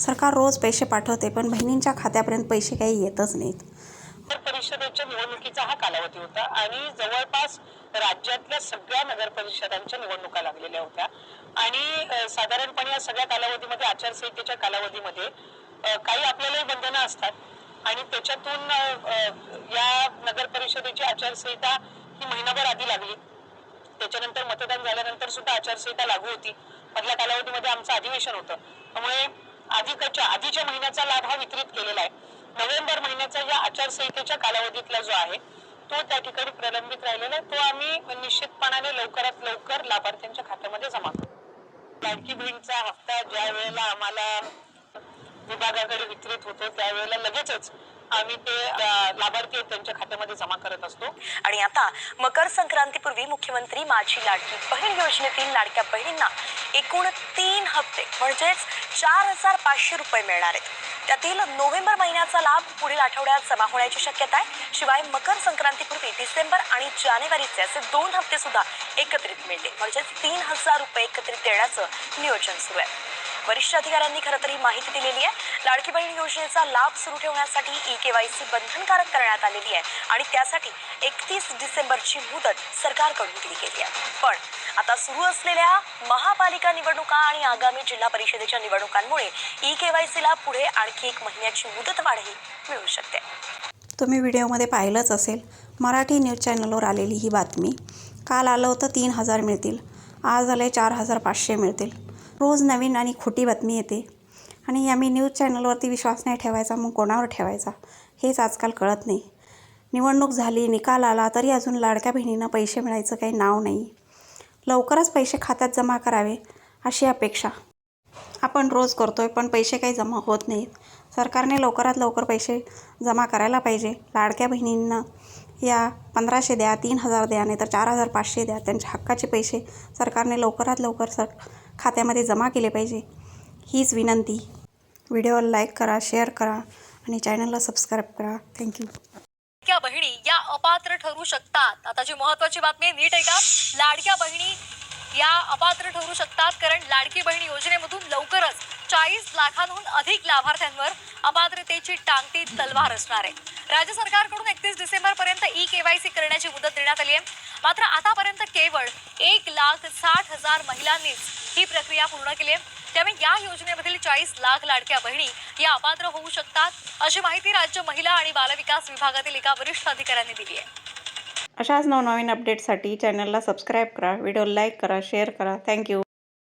सरकार रोज पैसे पाठवते, पण बहिणींच्या खात्यापर्यंत पैसे काही येतच नाहीत. नगर परिषदेच्या निवडणुकीचा हा कालावधी होता आणि जवळपास राज्यातल्या सगळ्या नगर परिषदांच्या निवडणुका लागलेल्या होत्या आणि साधारणपणे या सगळ्या कालावधीमध्ये आचारसंहितेच्या कालावधीमध्ये काही आपल्यालाही बंधनं असतात आणि त्याच्यातून या नगर परिषदेची आचारसंहिता ही महिनाभर आधी लागली. त्याच्यानंतर मतदान झाल्यानंतर सुद्धा आचारसंहिता लागू होती. मधल्या कालावधीमध्ये आमचं अधिवेशन होतं, त्यामुळे आधीच्या महिन्याचा लाभ हा वितरित केलेला आहे. नोव्हेंबर महिन्याचा या आचारसंहितेच्या कालावधीतला जो आहे तो त्या ठिकाणी प्रलंबित राहिलेला आहे, तो आम्ही निश्चितपणाने लवकरात लवकर लाभार्थ्यांच्या खात्यामध्ये जमा करू. लाडकी बहीणचा हप्ता ज्या वेळेला आम्हाला विभागाकडे वितरित होतो त्यावेळेला लगेचच आम्ही ते लाभार्थी त्यांच्या खात्यामध्ये जमा करत असतो. आणि आता मकर संक्रांतीपूर्वी मुख्यमंत्री माझी लाडकी बहीण योजनेतील लाडक्या बहिणींना एकूण 3 हप्ते म्हणजेच 4,500 रुपये मिळणार आहेत. त्यातील नोव्हेंबर महिन्याचा लाभ पुढील आठवड्यात जमा होण्याची शक्यता आहे. शिवाय मकर संक्रांतीपूर्वी डिसेंबर आणि जानेवारीचे असे 2 हप्ते सुद्धा एकत्रित मिळतील, म्हणजेच 3,000 रुपये एकत्रित देण्याचं नियोजन सुरू आहे. वरिष्ठ अधिकाऱ्यांनी खरं तर ही माहिती दिलेली आहे. लाडकी बहीण योजनेचा लाभ सुरू ठेवण्यासाठी ई-केवायसी बंधनकारक करण्यात आलेली आहे आणि त्यासाठी 31 डिसेंबरची मुदत सरकारकडून दिली गेली आहे. पण आता सुरू असलेल्या महापालिका निवडणुका आणि आगामी जिल्हा परिषदेच्या निवडणुकांमुळे ई-केवायसीला पुढे आणखी 1 महिन्याची मुदत वाढही मिळू शकते. तुम्ही व्हिडिओमध्ये पाहिलंच असेल, मराठी न्यूज चॅनलवर आलेली ही बातमी. काल आलं होतं 3,000 मिळतील, आज आले 4,500 मिळतील. रोज नवीन आणि खोटी बातमी येते आणि आम्ही न्यूज चॅनलवरती विश्वास नाही ठेवायचा, मग कोणावर ठेवायचा हेच आजकाल कळत नाही. निवडणूक झाली, निकाल आला तरी अजून लाडक्या बहिणींना पैसे मिळायचं काही नाव नाही. लवकरच पैसे खात्यात जमा करावे अशी अपेक्षा आपण रोज करतो आहे, पण पैसे काही जमा होत नाहीत. सरकारने लवकरात लवकर पैसे जमा करायला पाहिजे. लाडक्या बहिणींना या 1,500 द्या, 3,000 द्या, नाही तर 4,500 द्या. त्यांच्या हक्काचे पैसे सरकारने लवकरात लवकर खात्यामध्ये जमा केले पाहिजे, हीच विनंती. व्हिडिओला लाईक करा, शेअर करा आणि चॅनलला सबस्क्राईब करा. थँक्यू. लाडक्या बहिणी या अपात्र ठरू शकतात. आताची महत्त्वाची बातमी नीट आहे का? लाडक्या बहिणी या अपात्र ठरू शकतात, कारण लाडकी बहीण योजनेमधून लवकरच 40 लाखांहून अधिक लाभार्थ्यांवर अपात्रतेची टांगती तलवार असणार आहे. राज्य सरकारकडून 31 डिसेंबरपर्यंत ई-केवायसी करण्याची मुदत देण्यात आली आहे. मात्र आतापर्यंत केवळ 1,60,000 महिलांनीच ही प्रक्रिया पूर्ण केली आहे. त्यामुळे या योजनेमधील 40 लाख लाडक्या बहिणी या अपात्र होऊ शकतात, अशी माहिती राज्य महिला आणि बालविकास विभागातील एका वरिष्ठ अधिकाऱ्यांनी दिली आहे. अशाच नवनवीन अपडेटसाठी चॅनलला सबस्क्राईब करा, व्हिडिओला लाईक करा, शेअर करा. थँक्यू.